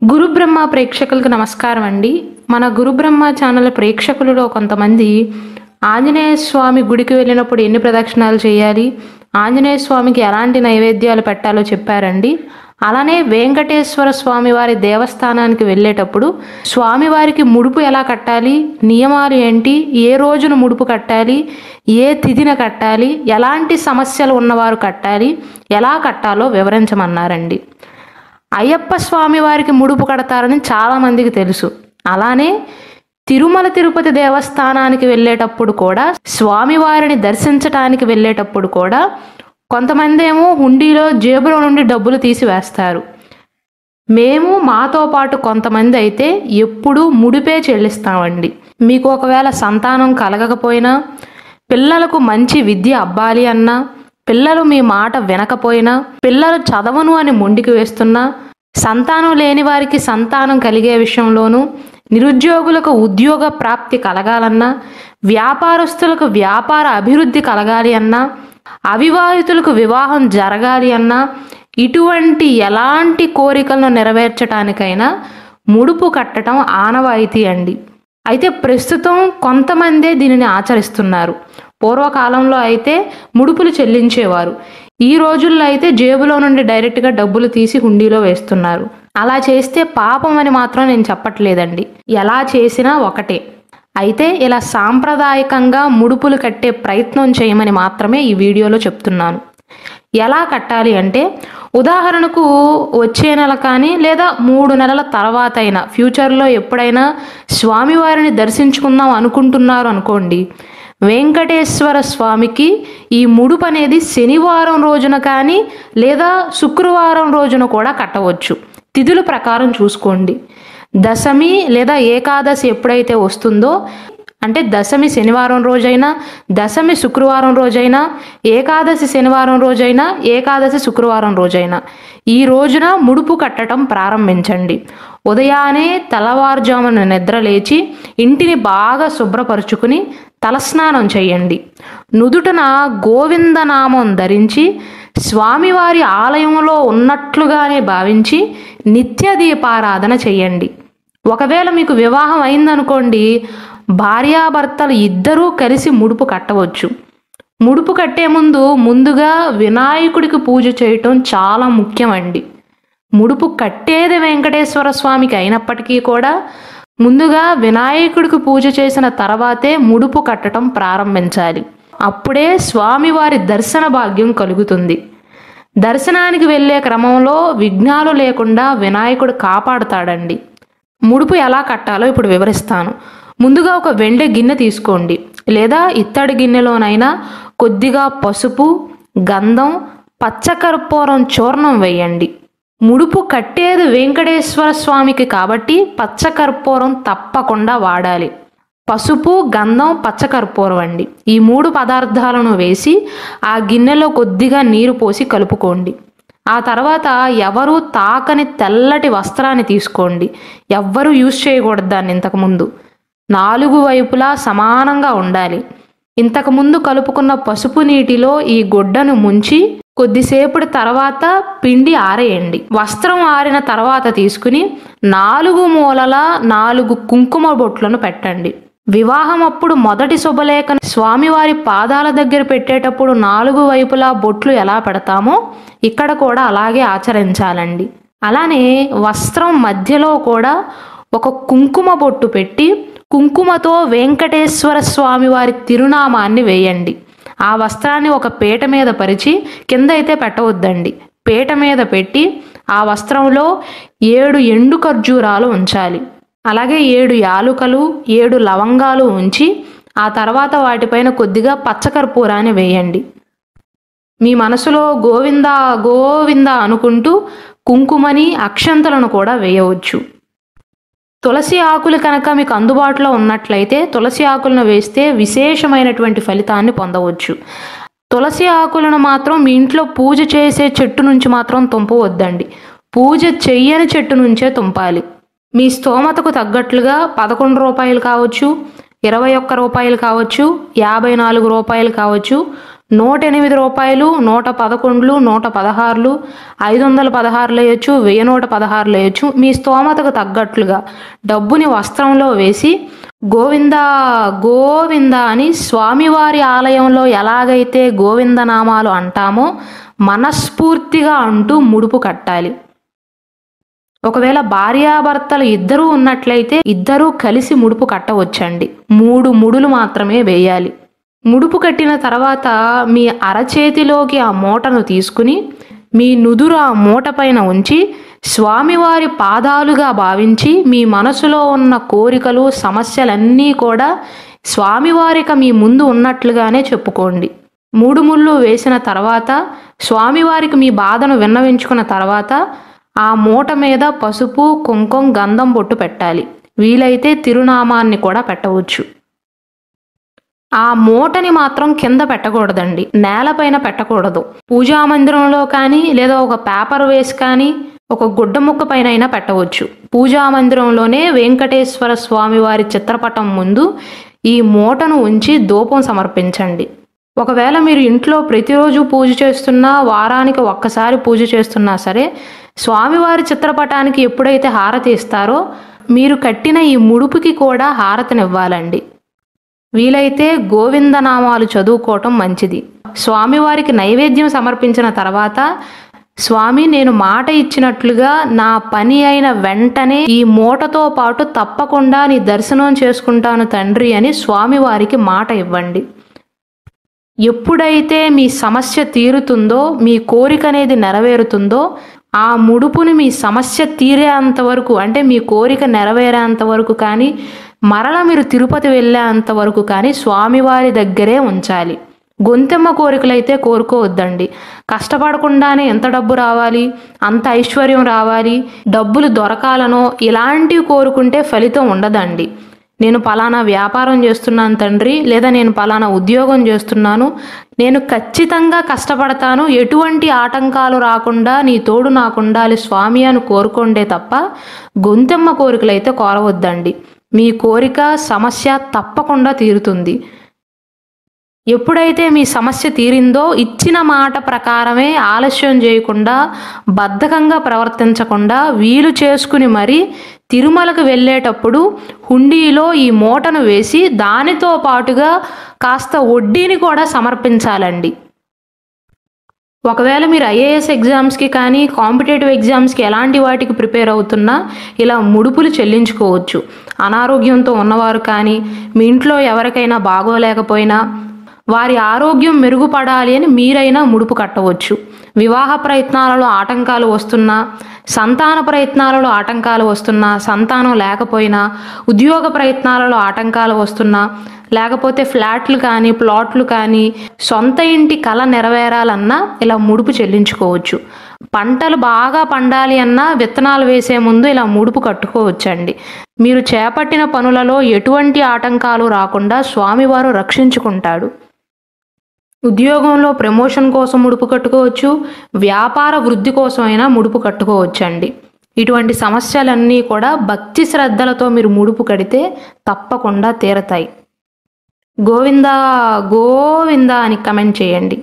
గురు బ్రహ్మ ప్రేక్షకులకు నమస్కారం అండి. మన గురు బ్రహ్మ ఛానల్ ప్రేక్షకులలో కొంతమంది ఆంజనేయ స్వామి గుడికి వెళ్ళినప్పుడు ఎన్ని ప్రదక్షిణాలు చేయాలి, ఆంజనేయ స్వామికి ఎలాంటి నైవేద్యాలు పెట్టాలో చెప్పారండి. అలానే వెంకటేశ్వర స్వామి వారి దేవస్థానానికి వెళ్ళేటప్పుడు స్వామివారికి ముడుపు ఎలా కట్టాలి, నియమాలు ఏంటి, ఏ రోజున ముడుపు కట్టాలి, ఏ తిథిన కట్టాలి, ఎలాంటి సమస్యలు ఉన్నవారు కట్టాలి, ఎలా కట్టాలో వివరించమన్నారండి. అయ్యప్ప స్వామి వారికి ముడుపు కడతారని చాలామందికి తెలుసు. అలానే తిరుమల తిరుపతి దేవస్థానానికి వెళ్ళేటప్పుడు కూడా, స్వామివారిని దర్శించటానికి వెళ్ళేటప్పుడు కూడా కొంతమంది ఏమో హుండీలో జేబులో నుండి డబ్బులు తీసి వేస్తారు. మేము మాతో పాటు కొంతమంది అయితే ఎప్పుడూ ముడిపే చెల్లిస్తామండి. మీకు ఒకవేళ సంతానం కలగకపోయినా, పిల్లలకు మంచి విద్య అవ్వాలి అన్నా, పిల్లలు మీ మాట వినకపోయినా, పిల్లలు చదవను అని మొండికి వేస్తున్నా, సంతానం లేని వారికి సంతానం కలిగే విషయంలోనూ, నిరుద్యోగులకు ఉద్యోగ ప్రాప్తి కలగాలన్నా, వ్యాపారస్తులకు వ్యాపార అభివృద్ధి కలగాలి అన్నా, అవివాహితులకు వివాహం జరగాలి అన్నా, ఇటువంటి ఎలాంటి కోరికలను నెరవేర్చడానికైనా ముడుపు కట్టడం ఆనవాయితీ అండి. అయితే ప్రస్తుతం కొంతమందే దీనిని ఆచరిస్తున్నారు. పూర్వకాలంలో అయితే ముడుపులు చెల్లించేవారు. ఈ రోజుల్లో అయితే జేబులో నుండి డైరెక్ట్గా డబ్బులు తీసి హుండీలో వేస్తున్నారు. అలా చేస్తే పాపం అని మాత్రం నేను చెప్పట్లేదండి, ఎలా చేసినా ఒకటే. అయితే ఇలా సాంప్రదాయకంగా ముడుపులు కట్టే ప్రయత్నం చేయమని మాత్రమే ఈ వీడియోలో చెప్తున్నాను. ఎలా కట్టాలి అంటే, ఉదాహరణకు వచ్చే నెల కానీ లేదా 3 నెలల తర్వాత అయినా, ఫ్యూచర్లో ఎప్పుడైనా స్వామివారిని దర్శించుకుందాం అనుకుంటున్నారు అనుకోండి, వెంకటేశ్వర స్వామికి ఈ ముడుపు అనేది శనివారం రోజున కానీ లేదా శుక్రవారం రోజున కూడా కట్టవచ్చు. తిథుల ప్రకారం చూసుకోండి. దశమి లేదా ఏకాదశి ఎప్పుడైతే వస్తుందో, అంటే దశమి శనివారం రోజైనా, దశమి శుక్రవారం రోజైనా, ఏకాదశి శనివారం రోజైనా, ఏకాదశి శుక్రవారం రోజైనా, ఈ రోజున ముడుపు కట్టడం ప్రారంభించండి. ఉదయాన్నే తెల్లవారుజామున నిద్ర లేచి ఇంటిని బాగా శుభ్రపరుచుకుని తలస్నానం చేయండి. నుదుటన గోవిందనామం ధరించి స్వామివారి ఆలయంలో ఉన్నట్లుగానే భావించి నిత్య దీపారాధన చేయండి. ఒకవేళ మీకు వివాహం అయిందనుకోండి, భార్యాభర్తలు ఇద్దరూ కలిసి ముడుపు కట్టవచ్చు. ముడుపు కట్టే ముందుగా వినాయకుడికి పూజ చేయటం చాలా ముఖ్యమండి. ముడుపు కట్టేది వెంకటేశ్వర స్వామికి అయినప్పటికీ కూడా ముందుగా వినాయకుడికి పూజ చేసిన తర్వాతే ముడుపు కట్టడం ప్రారంభించాలి. అప్పుడే స్వామివారి దర్శన భాగ్యం కలుగుతుంది. దర్శనానికి వెళ్ళే క్రమంలో విఘ్నాలు లేకుండా వినాయకుడు కాపాడుతాడండి. ముడుపు ఎలా కట్టాలో ఇప్పుడు వివరిస్తాను. ముందుగా ఒక వెండి గిన్నె తీసుకోండి, లేదా ఇత్తడి గిన్నెలోనైనా కొద్దిగా పసుపు, గంధం, పచ్చకర్పూరం చూర్ణం వేయండి. ముడుపు కట్టేది వెంకటేశ్వర స్వామికి కాబట్టి పచ్చకర్పూరం తప్పకుండా వాడాలి. పసుపు, గంధం, పచ్చకర్పూరం అండి, ఈ 3 పదార్థాలను వేసి ఆ గిన్నెలో కొద్దిగా నీరు పోసి కలుపుకోండి. ఆ తర్వాత ఎవరు తాకని తెల్లటి వస్త్రాన్ని తీసుకోండి. ఎవ్వరూ యూజ్ చేయకూడదు దాన్ని. ఇంతకుముందు 4 వైపులా సమానంగా ఉండాలి. ఇంతకుముందు కలుపుకున్న పసుపు నీటిలో ఈ గుడ్డను ముంచి కొద్దిసేపటి తర్వాత పిండి ఆరేయండి. వస్త్రం ఆరిన తర్వాత తీసుకుని 4 మూలల 4 కుంకుమ బొట్లను పెట్టండి. వివాహం అప్పుడు మొదటి శుభలేఖ స్వామివారి పాదాల దగ్గర పెట్టేటప్పుడు 4 వైపులా బొట్లు ఎలా పెడతామో ఇక్కడ కూడా అలాగే ఆచరించాలండి. అలానే వస్త్రం మధ్యలో కూడా ఒక కుంకుమ బొట్టు పెట్టి కుంకుమతో వెంకటేశ్వర స్వామివారి తిరునామాన్ని వేయండి. ఆ వస్త్రాన్ని ఒక పీట మీద పరిచి, కింద అయితే పెట్టవద్దండి, పీట మీద పెట్టి ఆ వస్త్రంలో 7 ఎండు ఖర్జూరాలు ఉంచాలి. అలాగే 7 యాలుకలు, 7 లవంగాలు ఉంచి ఆ తర్వాత వాటిపైన కొద్దిగా పచ్చకర్పూరాన్ని వేయండి. మీ మనసులో గోవింద గోవింద అనుకుంటూ కుంకుమని, అక్షంతలను కూడా వేయవచ్చు. తులసి ఆకులు కనుక మీకు అందుబాటులో ఉన్నట్లయితే తులసి ఆకులను వేస్తే విశేషమైనటువంటి ఫలితాన్ని పొందవచ్చు. తులసి ఆకులను మాత్రం మీ ఇంట్లో పూజ చేసే చెట్టు నుంచి మాత్రం తుంపవద్దండి, పూజ చెయ్యని చెట్టు నుంచే తుంపాలి. మీ స్తోమతకు తగ్గట్లుగా 11 రూపాయలు కావచ్చు, 21 రూపాయలు కావచ్చు, 54 రూపాయలు కావచ్చు, 108 రూపాయలు, 111, 116, 516 వేయచ్చు, 1116 వేయచ్చు. మీ స్తోమతకు తగ్గట్లుగా డబ్బుని వస్త్రంలో వేసి గోవింద గోవింద అని స్వామివారి ఆలయంలో ఎలాగైతే గోవిందనామాలు అంటామో మనస్ఫూర్తిగా అంటూ ముడుపు కట్టాలి. ఒకవేళ భార్యాభర్తలు ఇద్దరూ ఉన్నట్లయితే ఇద్దరూ కలిసి ముడుపు కట్టవచ్చండి. 3 ముడులు మాత్రమే వేయాలి. ముడుపు కట్టిన తర్వాత మీ అరచేతిలోకి ఆ మూటను తీసుకుని మీ నుదురు ఆ మూట పైన ఉంచి స్వామివారి పాదాలుగా భావించి మీ మనసులో ఉన్న కోరికలు సమస్యలన్నీ కూడా స్వామివారిక మీ ముందు ఉన్నట్లుగానే చెప్పుకోండి. 3 ముళ్ళు వేసిన తర్వాత స్వామివారికి మీ బాధను విన్నవించుకున్న తర్వాత ఆ మూట మీద పసుపు, కుంకుమ, గంధం బొట్టు పెట్టాలి. వీలైతే తిరునామాన్ని కూడా పెట్టవచ్చు. ఆ మూటని మాత్రం కింద పెట్టకూడదండి, నేలపైన పెట్టకూడదు. పూజా మందిరంలో కానీ లేదా ఒక పేపర్ వేసి కానీ ఒక గుడ్డ ముక్క పైన అయినా పెట్టవచ్చు. పూజా మందిరంలోనే వెంకటేశ్వర స్వామి వారి చిత్రపటం ముందు ఈ మూటను ఉంచి ధూపం సమర్పించండి. ఒకవేళ మీరు ఇంట్లో ప్రతిరోజు పూజ చేస్తున్నా, వారానికి ఒక్కసారి పూజ చేస్తున్నా సరే, స్వామివారి చిత్రపటానికి ఎప్పుడైతే హారతి ఇస్తారో మీరు కట్టిన ఈ ముడుపుకి కూడా హారతినివ్వాలండి. వీలైతే గోవిందనామాలు చదువుకోవటం మంచిది. స్వామివారికి నైవేద్యం సమర్పించిన తర్వాత స్వామి, నేను మాట ఇచ్చినట్లుగా నా పని అయిన వెంటనే ఈ మూటతో పాటు తప్పకుండా నీ దర్శనం చేసుకుంటాను తండ్రి అని స్వామివారికి మాట ఇవ్వండి. ఎప్పుడైతే మీ సమస్య తీరుతుందో, మీ కోరిక అనేది నెరవేరుతుందో, ఆ ముడుపుని మీ సమస్య తీరేంత వరకు, అంటే మీ కోరిక నెరవేరేంత వరకు కానీ, మరల మీరు తిరుపతి వెళ్ళేంత వరకు కానీ స్వామివారి దగ్గరే ఉంచాలి. గొంతెమ్మ కోరికలైతే కోరుకోవద్దండి. కష్టపడకుండానే ఎంత డబ్బు రావాలి, అంత ఐశ్వర్యం రావాలి, డబ్బులు దొరకాలనో ఇలాంటివి కోరుకుంటే ఫలితం ఉండదండి. నేను పలానా వ్యాపారం చేస్తున్నాను తండ్రి, లేదా నేను పలానా ఉద్యోగం చేస్తున్నాను, నేను ఖచ్చితంగా కష్టపడతాను, ఎటువంటి ఆటంకాలు రాకుండా నీ తోడు నాకు ఉండాలి స్వామి అని కోరుకోండే తప్ప గొంతెమ్మ కోరికలైతే కోరవద్దండి. మీ కోరిక సమస్య తప్పకుండా తీరుతుంది. ఎప్పుడైతే మీ సమస్య తీరిందో ఇచ్చిన మాట ప్రకారమే ఆలస్యం చేయకుండా, బద్ధకంగా ప్రవర్తించకుండా వీలు చేసుకుని మరి తిరుమలకు వెళ్ళేటప్పుడు హుండీలో ఈ మూటను వేసి దానితో పాటుగా కాస్త వడ్డీని కూడా సమర్పించాలండి. ఒకవేళ మీరు ఐఏఎస్ ఎగ్జామ్స్కి కానీ కాంపిటేటివ్ ఎగ్జామ్స్కి ఎలాంటి వాటికి ప్రిపేర్ అవుతున్నా ఇలా ముడుపులు చెల్లించుకోవచ్చు. అనారోగ్యంతో ఉన్నవారు కానీ, మీ ఇంట్లో ఎవరికైనా బాగోలేకపోయినా, వారి ఆరోగ్యం మెరుగుపడాలి అని మీరైనా ముడుపు కట్టవచ్చు. వివాహ ప్రయత్నాలలో ఆటంకాలు వస్తున్నా, సంతాన ప్రయత్నాలలో ఆటంకాలు వస్తున్నా, సంతానం లేకపోయినా, ఉద్యోగ ప్రయత్నాలలో ఆటంకాలు వస్తున్నా, లేకపోతే ఫ్లాట్లు కానీ ప్లాట్లు కానీ సొంత ఇంటి కళ నెరవేరాలన్నా ఇలా ముడుపు చెల్లించుకోవచ్చు. పంటలు బాగా పండాలి అన్నా విత్తనాలు వేసే ముందు ఇలా ముడుపు కట్టుకోవచ్చండి. మీరు చేపట్టిన పనులలో ఎటువంటి ఆటంకాలు రాకుండా స్వామివారు రక్షించుకుంటాడు. ఉద్యోగంలో ప్రమోషన్ కోసం ముడుపు కట్టుకోవచ్చు, వ్యాపార వృద్ధి కోసమైనా ముడుపు కట్టుకోవచ్చండి. ఇటువంటి సమస్యలన్నీ కూడా భక్తి శ్రద్ధలతో మీరు ముడుపు కడితే తప్పకుండా తీరతాయి. గోవిందా గోవిందా అని కమెంట్ చేయండి.